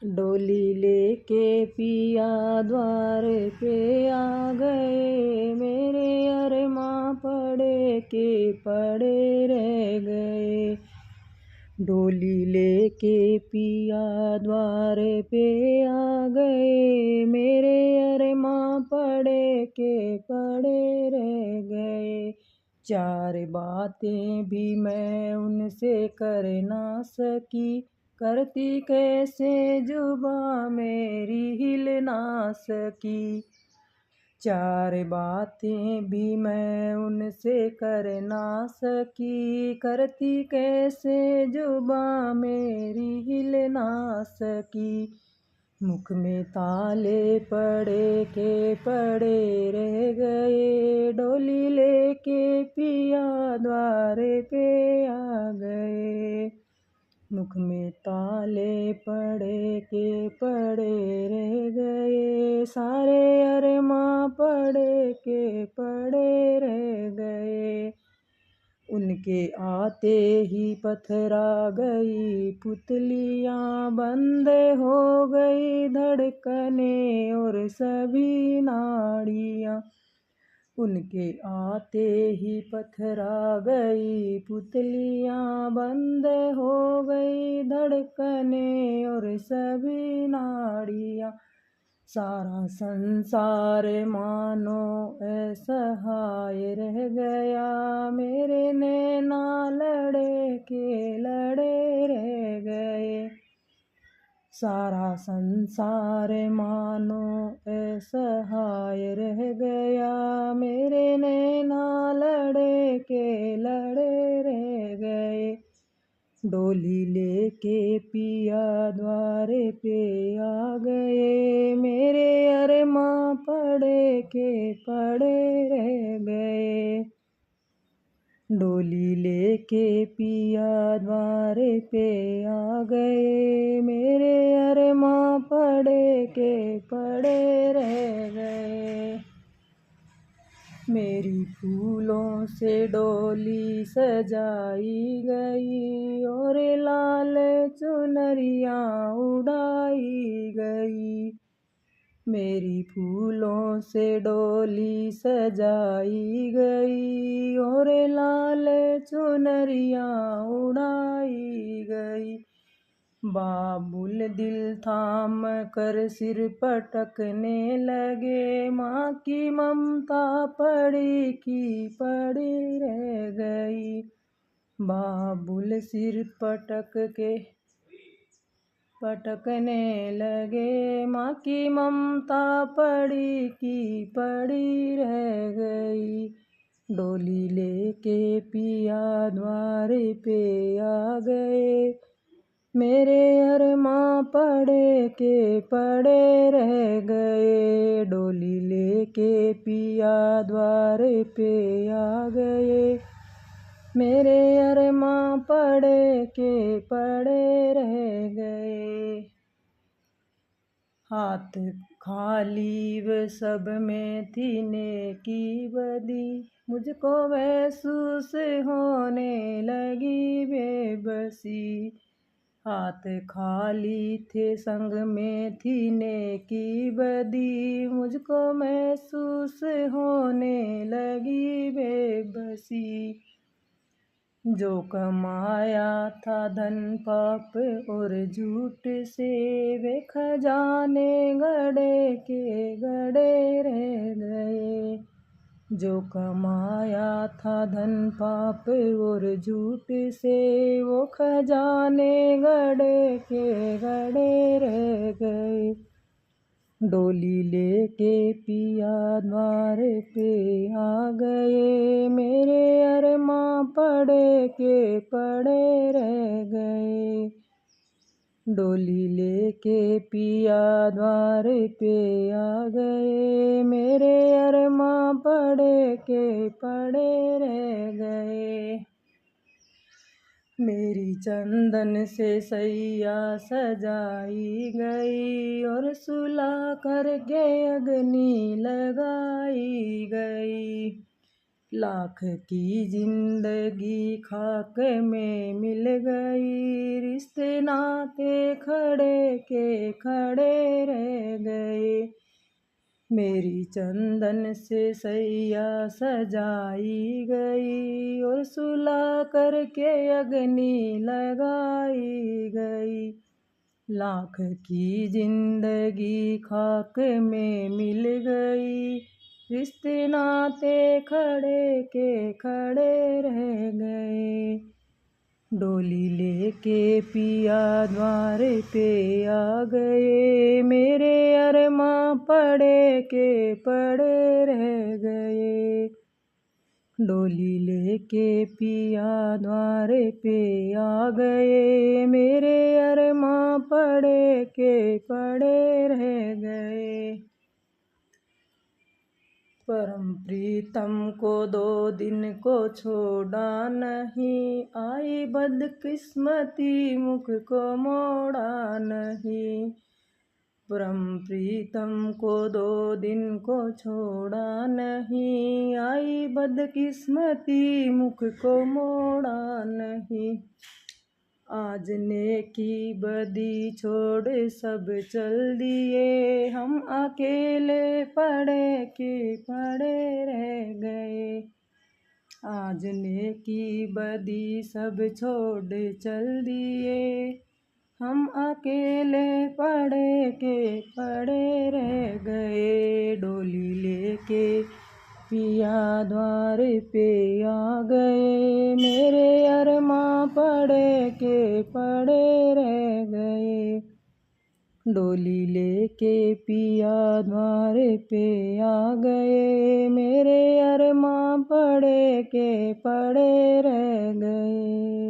डोली लेके पिया द्वार पे आ गए, मेरे अरमां पड़े के पड़े रह गए। डोली लेके पिया द्वार पे आ गए, मेरे अरमां पड़े के पड़े रह गए। चार बातें भी मैं उनसे कर ना सकी, करती कैसे जुबां मेरी हिल ना सकी। चार बातें भी मैं उनसे कर ना सकी, करती कैसे जुबां मेरी हिल ना सकी। मुख में ताले पड़े के पड़े रह गए, डोली लेके पिया द्वारे पे आ गए। मुख में ताले पड़े के पड़े रह गए, सारे अरमां पड़े के पड़े रह गए। उनके आते ही पथरा गई पुतलियाँ, बंद हो गई धड़कने और सभी नाड़ियाँ। उनके आते ही पथरा गई पुतलियाँ, बंद हो गई धड़कने और सभी नाड़ियाँ। सारा संसार मानो असहाय रह गया, मेरे नैना लड़े के लड़े रह गए। सारा संसार मानो असहाय रह गया, मेरे नैना लड़े के लड़े रह गए। डोली लेके पिया द्वारे पे आ गए, मेरे अरमां पड़े के पड़े रह गए। डोली लेके पिया द्वारे पे आ गए, मेरे अरमां पड़े के पड़े रह गए। मेरी फूलों से डोली सजाई गई और लाल चुनरियाँ उड़ाई गई। मेरी फूलों से डोली सजाई गई और लाल चुनरियाँ उड़ाई गई। बाबुल दिल थाम कर सिर पटकने लगे, माँ की ममता पड़ी की पड़ी रह गई। बाबुल सिर पटकने लगे, माँ की ममता पड़ी की पड़ी रह गई। डोली लेके पिया द्वारे पे आ गए, मेरे अरमां पड़े के पड़े रह गए। डोली लेके पिया द्वारे पे आ गए, मेरे अरमां पड़े के पड़े रह गए। हाथ खाली व सब में थी नेकी बदी, मुझको महसूस होने लगी बेबसी। हाथ खाली थे संग में थी नेकी बदी, मुझको महसूस होने लगी बेबसी। जो कमाया था धन पाप और झूठ से, वे खजाने गड़े के गड़े रह गए। जो कमाया था धन पाप और झूठ से, वो खजाने गड़े के गड़े रह गए। डोली लेके पिया द्वारे पे आ गए, मेरे अरमां पड़े के पड़े रह गए। डोली लेके पिया द्वारे पे आ गए, मेरे अरमां पड़े के पड़े रह गए। मेरी चंदन से सैया सजाई गई और सुला करके अग्नि लगाई गई। लाख की जिंदगी खाक में मिल गई, रिश्ते नाते खड़े के खड़े रह गए। मेरी चंदन से सैया सजाई गई और सुला करके अग्नि लगाई गई। लाख की जिंदगी खाक में मिल गई, रिश्ते नाते खड़े के खड़े रह गए। डोली लेके पिया द्वार पे आ गए, मेरे अरमां पड़े के पड़े रह गए। डोली लेके पिया द्वार पे आ गए, मेरे अरमां पड़े के पड़े रह गए। परम प्रीतम को 2 दिन को छोड़ा नहीं, आई बदकिस्मती मुख को मोड़ा नहीं। परम प्रीतम को 2 दिन को छोड़ा नहीं, आई बदकिस्मती मुख को मोड़ा नहीं। आज नेकी बदी छोड़ सब चल दिए, हम अकेले पड़े के पड़े रह गए। आज नेकी बदी सब छोड़ चल दिए, हम अकेले पड़े के पड़े रह गए। डोली लेके पिया द्वार पे आ गए, मेरे अरमां पड़े के पड़े रह गए। डोली लेके पिया द्वार पे आ गए, मेरे अरमां पड़े के पड़े रह गए।